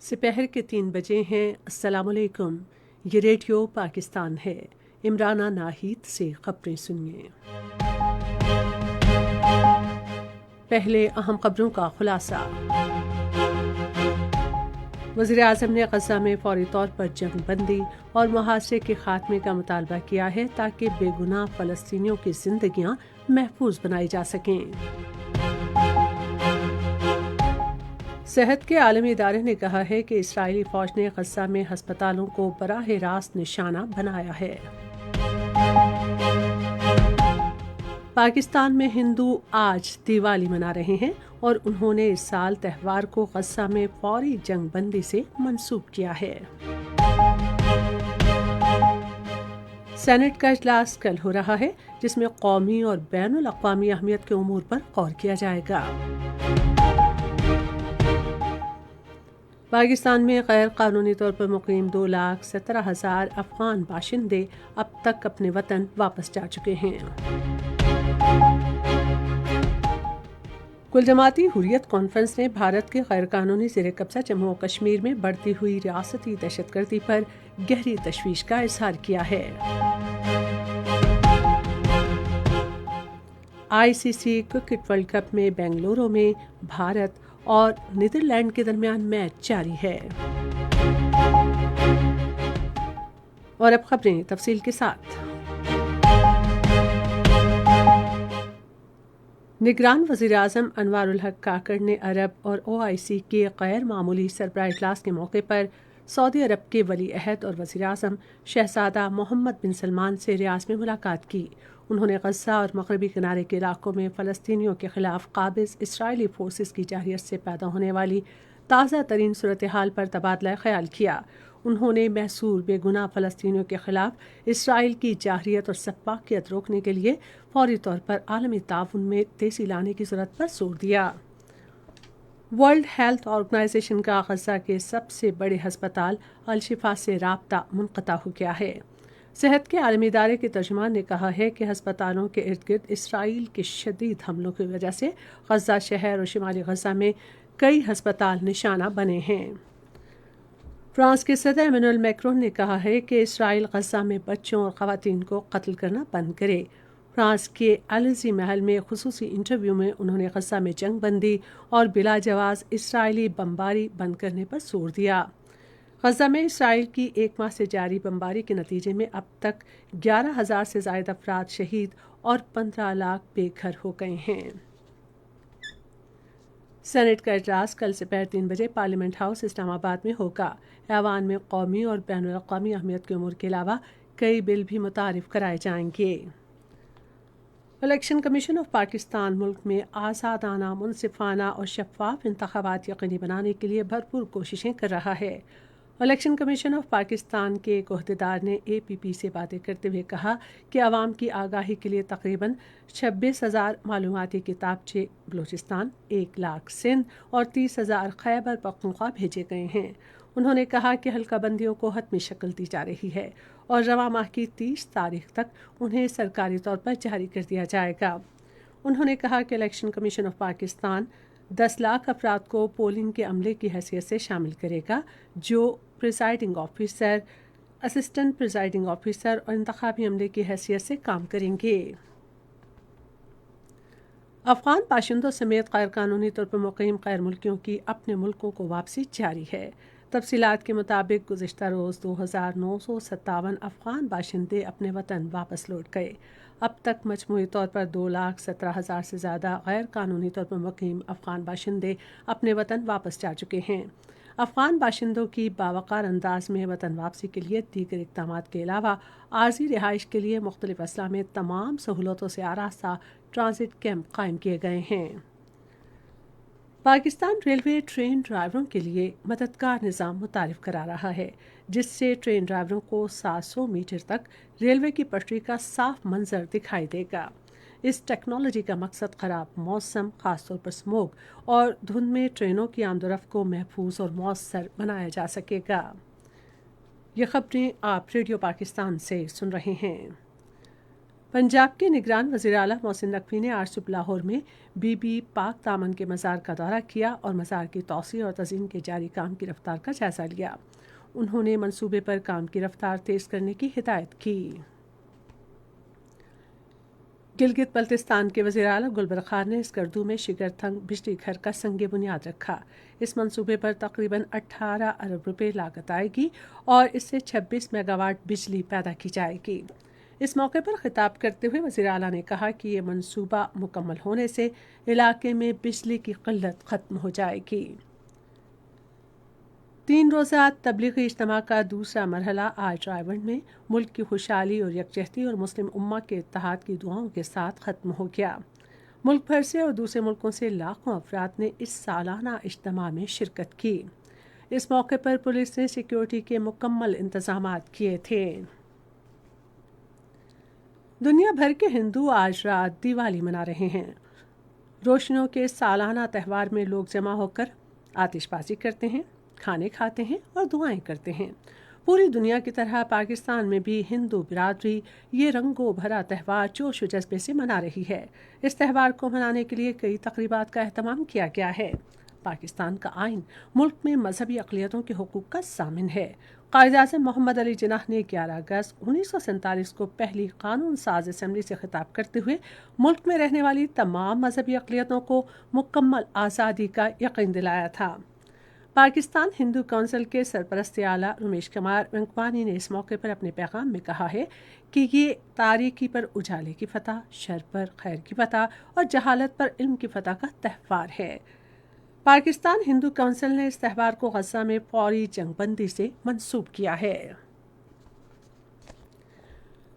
سپہر کے 3 بجے ہیں۔ السلام علیکم، یہ ریڈیو پاکستان ہے۔ عمرانہ ناہید سے خبریں سنیے۔ پہلے اہم خبروں کا خلاصہ۔ وزیراعظم نے غزہ میں فوری طور پر جنگ بندی اور محاصرے کے خاتمے کا مطالبہ کیا ہے تاکہ بے گناہ فلسطینیوں کی زندگیاں محفوظ بنائی جا سکیں۔ صحت کے عالمی ادارے نے کہا ہے کہ اسرائیلی فوج نے غزہ میں ہسپتالوں کو براہ راست نشانہ بنایا ہے۔ پاکستان میں ہندو آج دیوالی منا رہے ہیں اور انہوں نے اس سال تہوار کو غزہ میں فوری جنگ بندی سے منسوب کیا ہے۔ سینٹ کا اجلاس کل ہو رہا ہے جس میں قومی اور بین الاقوامی اہمیت کے امور پر غور کیا جائے گا۔ پاکستان میں غیر قانونی طور پر مقیم 2,17,000 افغان باشندے اب تک اپنے وطن واپس جا چکے ہیں۔ کل جماعتی حریت کانفرنس نے بھارت کے غیر قانونی زیر قبضہ جموں و کشمیر میں بڑھتی ہوئی ریاستی دہشت گردی پر گہری تشویش کا اظہار کیا ہے۔ ICC کرکٹ ورلڈ کپ میں بنگلورو میں بھارت اور نیدرلینڈ کے درمیان میچ جاری ہے۔ اور اب خبریں تفصیل کے ساتھ۔ نگران وزیراعظم انوار الحق کاکڑ نے عرب اور OIC کے غیر معمولی سربراہ اجلاس کے موقع پر سعودی عرب کے ولی عہد اور وزیراعظم شہزادہ محمد بن سلمان سے ریاض میں ملاقات کی۔ انہوں نے غزہ اور مغربی کنارے کے علاقوں میں فلسطینیوں کے خلاف قابض اسرائیلی فورسز کی جارحیت سے پیدا ہونے والی تازہ ترین صورتحال پر تبادلہ خیال کیا۔ انہوں نے محصور بے گناہ فلسطینیوں کے خلاف اسرائیل کی جارحیت اور سفاکیت روکنے کے لیے فوری طور پر عالمی تعاون میں تیزی لانے کی ضرورت پر زور دیا۔ ورلڈ ہیلتھ آرگنائزیشن کا غزہ کے سب سے بڑے ہسپتال الشفا سے رابطہ منقطع ہو گیا ہے۔ صحت کے عالمی ادارے کے ترجمان نے کہا ہے کہ ہسپتالوں کے ارد گرد اسرائیل کے شدید حملوں کی وجہ سے غزہ شہر اور شمالی غزہ میں کئی ہسپتال نشانہ بنے ہیں۔ فرانس کے صدر ایمینوئل میکرون نے کہا ہے کہ اسرائیل غزہ میں بچوں اور خواتین کو قتل کرنا بند کرے۔ فرانس کے الیزی محل میں خصوصی انٹرویو میں انہوں نے غزہ میں جنگ بندی اور بلا جواز اسرائیلی بمباری بند کرنے پر زور دیا۔ غزہ میں اسرائیل کی 1 ماہ سے جاری بمباری کے نتیجے میں اب تک 11,000 سے زائد افراد شہید اور 15 لاکھ بے گھر ہو گئے ہیں۔ سینٹ کا اجلاس کل سپہر 3 بجے پارلیمنٹ ہاؤس اسلام آباد میں ہوگا۔ ایوان میں قومی اور بین الاقوامی اہمیت کے امور کے علاوہ کئی بل بھی متعارف کرائے جائیں گے۔ الیکشن کمیشن آف پاکستان ملک میں آزادانہ، منصفانہ اور شفاف انتخابات یقینی بنانے کے لیے بھرپور کوششیں کر رہا ہے۔ الیکشن کمیشن آف پاکستان کے ایک عہدیدار نے APP سے باتیں کرتے ہوئے کہا کہ عوام کی آگاہی کے لیے تقریباً 26,000 معلوماتی کتابچے بلوچستان، 1 لاکھ سندھ اور 30,000 خیبر پختونخوا بھیجے گئے ہیں۔ انہوں نے کہا کہ حلقہ بندیوں کو حتمی شکل دی جا رہی ہے اور رواں ماہ کی 30 تاریخ تک انہیں سرکاری طور پر جاری کر دیا جائے گا۔ انہوں نے کہا کہ election commission of Pakistan 10 lakh افراد کو پولنگ کے عملے کی حیثیت سے شامل کرے گا، جو presiding officer, assistant presiding officer اور انتخابی عملے کی حیثیت سے کام کریں گے۔ افغان باشندوں سمیت غیر قانونی طور پر مقیم غیر ملکیوں کی اپنے ملکوں کو واپسی جاری ہے۔ تفصیلات کے مطابق گزشتہ روز 2,957 افغان باشندے اپنے وطن واپس لوٹ گئے۔ اب تک مجموعی طور پر 2,17,000 سے زیادہ غیر قانونی طور پر مقیم افغان باشندے اپنے وطن واپس جا چکے ہیں۔ افغان باشندوں کی باوقار انداز میں وطن واپسی کے لیے دیگر اقدامات کے علاوہ عارضی رہائش کے لیے مختلف اضلاع میں تمام سہولتوں سے آراستہ ٹرانزٹ کیمپ قائم کیے گئے ہیں۔ پاکستان ریلوے ٹرین ڈرائیوروں کے لیے مددگار نظام متعارف کرا رہا ہے، جس سے ٹرین ڈرائیوروں کو 700 میٹر تک ریلوے کی پٹری کا صاف منظر دکھائی دے گا۔ اس ٹیکنالوجی کا مقصد خراب موسم، خاص طور پر اسموگ اور دھند میں ٹرینوں کی آمد و رفت کو محفوظ اور مؤثر بنایا جا سکے گا۔ یہ خبریں آپ ریڈیو پاکستان سے سن رہے ہیں۔ पंजाब के निगरान वज़ीर आला मोहसिन नकवी ने आज सुबह लाहौर में बीबी पाक दामन के मज़ार का दौरा किया और मज़ार की तौसी और तज़ीन के जारी काम की रफ्तार का जायज़ा लिया। उन्होंने मंसूबे पर काम की रफ्तार तेज़ करने की हिदायत की। गिलगित बल्तिस्तान के वज़ीर आला गुलबर खान ने स्कर्दू में शिगरथंग बिजली घर का संग बुनियाद रखा। इस मंसूबे पर तकरीबन 18 अरब रुपए लागत आएगी और इससे 26 मेगावाट बिजली पैदा की जाएगी। इस मौके पर खिताब करते हुए वज़ीर आला ने कहा कि ये मंसूबा मुकम्मल होने से इलाके में बिजली की किल्लत ख़त्म हो जाएगी। 3 रोज़ा तबलीगी इज्तिमा का दूसरा मरहला आज रायबंड में मुल्क की खुशहाली और यकजहती और मुस्लिम उम्मा के इत्तेहाद की दुआओं के साथ ख़त्म हो गया। मुल्क भर से और दूसरे मुल्कों से लाखों अफराद ने इस सालाना इज्तिमा में शिरकत की। इस मौके पर पुलिस ने सिक्योरिटी के मुकम्मल इंतजामात किए थे। दुनिया भर के हिंदू आज रात दिवाली मना रहे हैं। रोशनियों के सालाना त्यौहार में लोग जमा होकर आतिशबाजी करते हैं, खाने खाते हैं और दुआएं करते हैं। पूरी दुनिया की तरह पाकिस्तान में भी हिंदू बिरादरी ये रंगों भरा त्यौहार जोश व जज्बे से मना रही है। इस त्यौहार को मनाने के लिए कई तकरीबात का अहतमाम किया गया है। पाकिस्तान का आइन मुल्क में मजहबी अक़लियतों के हुकूक का ज़ामिन है। कायद-ए-आज़म मोहम्मद अली जिन्नाह ने 11 अगस्त 1947 को पहली कानून साज असम्बली से खिताब करते हुए मुल्क में रहने वाली तमाम मजहबी अक़लियतों को मुकम्मल आज़ादी का यकीन दिलाया था। पाकिस्तान हिंदू कौंसिल के सरपरस्त आला रमेश कुमार वेंकवानी ने इस मौके पर अपने पैगाम में कहा है कि ये तारीकी पर उजाले की फतह, शर पर खैर की फतह और जहालत पर इल्म की फतह का त्यौहार है। पाकिस्तान हिंदू कौंसिल ने इस त्यौहार को गज़ा में फौरी जंगबंदी से मंसूब किया है।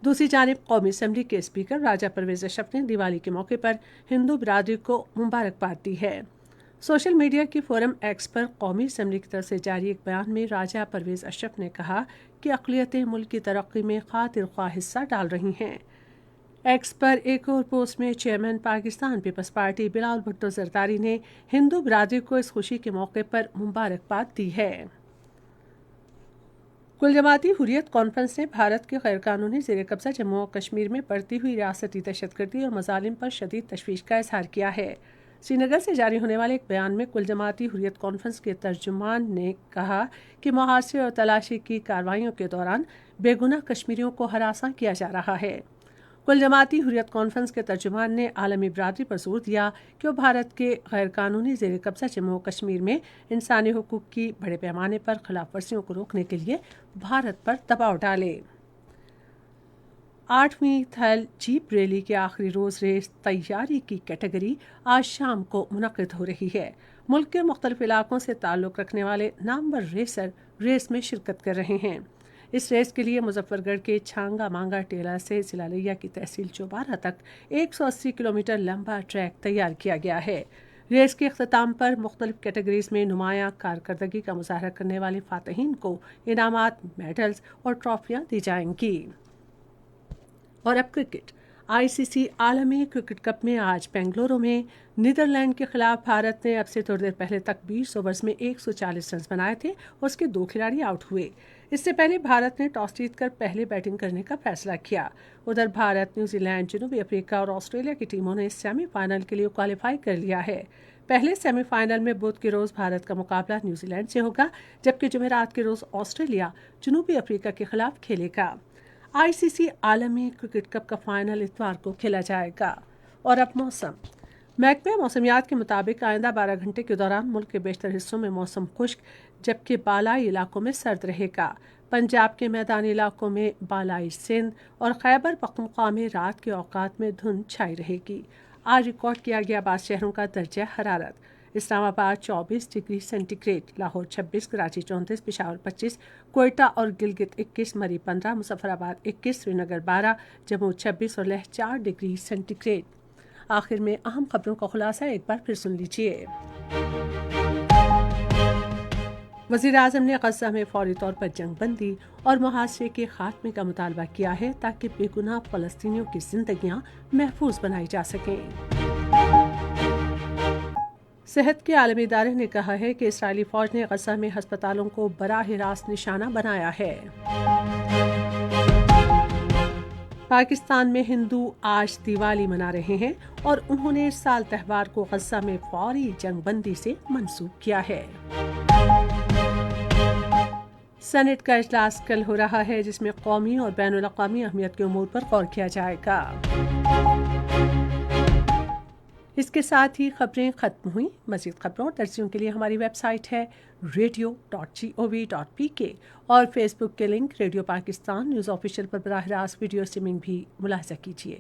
दूसरी जानिब कौमी असम्बली के स्पीकर राजा परवेज़ अशरफ ने दिवाली के मौके पर हिंदू बिरादरी को मुबारकबाद दी है। सोशल मीडिया के फोरम एक्स पर कौमी असम्बली की तरफ से जारी एक बयान में राजा परवेज़ अशरफ ने कहा कि अक़लियतें मुल्क की तरक्की में खातिर ख्वाह हिस्सा डाल रही हैं। एक्स पर एक और पोस्ट में chairman Pakistan Peoples Party Bilawal Bhutto Zardari ने हिंदू बिरादरी को इस खुशी के मौके पर मुबारकबाद दी है। कुल जमाती हुर्रियत कॉन्फ्रेंस ने भारत के गैर कानूनी ज़ेर कब्ज़ा जम्मू और कश्मीर में बढ़ती हुई रियासती दहशतगर्दी और मज़ालिम पर शदीद तशवीश का इज़हार किया है। श्रीनगर से जारी होने वाले एक बयान में कुल जमाती हुर्रियत कॉन्फ्रेंस के तर्जुमान ने कहा कि मुहासरे और तलाशी की कार्रवाइयों के दौरान बेगुनाह कश्मीरियों को हरासा किया जा रहा है। कुल जमाती हुर्रियत कॉन्फ्रेंस के तर्जुमान ने आलमी बिरादरी पर जोर दिया कि वो भारत के गैर कानूनी ज़ेर कब्ज़ा जम्मू और कश्मीर में इंसानी हुकूक की बड़े पैमाने पर खिलाफ वर्जियों को रोकने के लिए भारत पर दबाव डाले। 8वीं थल जीप रैली के आखिरी रोज़ रेस तैयारी की कैटेगरी आज शाम को मुनक़िद हो रही है। मुल्क के मुख्तलिफ इलाकों से ताल्लुक़ रखने वाले नामवर रेसर रेस में शिरकत कर रहे हैं। इस रेस के लिए मुजफ्फरगढ़ के छांगा मांगा टेला से ज़िला लिया की तहसील चौबारा तक 180 किलोमीटर लंबा ट्रैक तैयार किया गया है। रेस के अख्ताम पर मुख्तलिफ कैटेगरीज में नुमायाँ कारकर्दगी का मुज़ाहरा करने वाले फ़ातहीन को इनामात, मेडल्स और ट्रॉफियाँ दी जाएंगी। और अब क्रिकेट। आईसीसी आलमी क्रिकेट कप में आज बेंगलुरु में नीदरलैंड के खिलाफ भारत ने अब से थोड़ी देर पहले तक 20 ओवर्स में 140 रन बनाए थे और उसके 2 खिलाड़ी आउट हुए। इससे पहले भारत ने टॉस जीतकर पहले बैटिंग करने का फैसला किया। उधर भारत, न्यूजीलैंड, जनूबी अफ्रीका और ऑस्ट्रेलिया की टीमों ने सेमीफाइनल के लिए क्वालिफाई कर लिया है। पहले सेमीफाइनल में बुध के रोज़ भारत का मुकाबला न्यूजीलैंड से होगा, जबकि जुमेरात के रोज़ ऑस्ट्रेलिया जनूबी अफ्रीका के खिलाफ खेलेगा। आईसीसी आलमी क्रिकेट कप का फाइनल इतवार को खेला जाएगा। और अब मौसम। महकमे मौसमियात के मुताबिक आइंदा 12 घंटे के दौरान मुल्क के बेशतर हिस्सों में मौसम खुश्क, जबकि बालाई इलाकों में सर्द रहेगा। पंजाब के मैदानी इलाकों में, बालाई सिंध और खैबर पख्तूनख्वा में रात के औकात में धुंध छाई रहेगी। आज रिकॉर्ड किया गया 12 शहरों का दर्जा हरारत। इस्लामाबाद 24 डिग्री सेंटीग्रेड, लाहौर 26, कराची 34, पेशावर 25, कोयटा और गिलगित 21, मरी 15, मुजफ्फराबाद 21, श्रीनगर 12, जम्मू 26 और लेह 4 डिग्री सेंटीग्रेड। आखिर में अहम खबरों का खुलासा एक बार फिर सुन लीजिए। वज़ीर आज़म ने गज़ा में फौरी तौर पर जंगबंदी और मुहासरे के खात्मे का मुतालबा किया है ताकि बेगुनाह फ़लस्तीनियों की जिंदगियां महफूज बनाई जा सकें। सेहत के आलमी इदारे ने कहा है कि इसराइली फ़ौज ने गज़ा में हस्पतालों को बराह रास्त निशाना बनाया है। پاکستان میں ہندو آج دیوالی منا رہے ہیں اور انہوں نے اس سال تہوار کو غزہ میں فوری جنگ بندی سے منسوب کیا ہے۔ سینٹ کا اجلاس کل ہو رہا ہے جس میں قومی اور بین الاقوامی اہمیت کے امور پر غور کیا جائے گا۔ اس کے ساتھ ہی خبریں ختم ہوئیں۔ مزید خبروں اور تجزیوں کے لیے ہماری ویب سائٹ ہے radio.gov.pk اور فیس بک کے link radio Pakistan news official پر براہ راست ویڈیو اسٹریمنگ بھی ملاحظہ کیجیے۔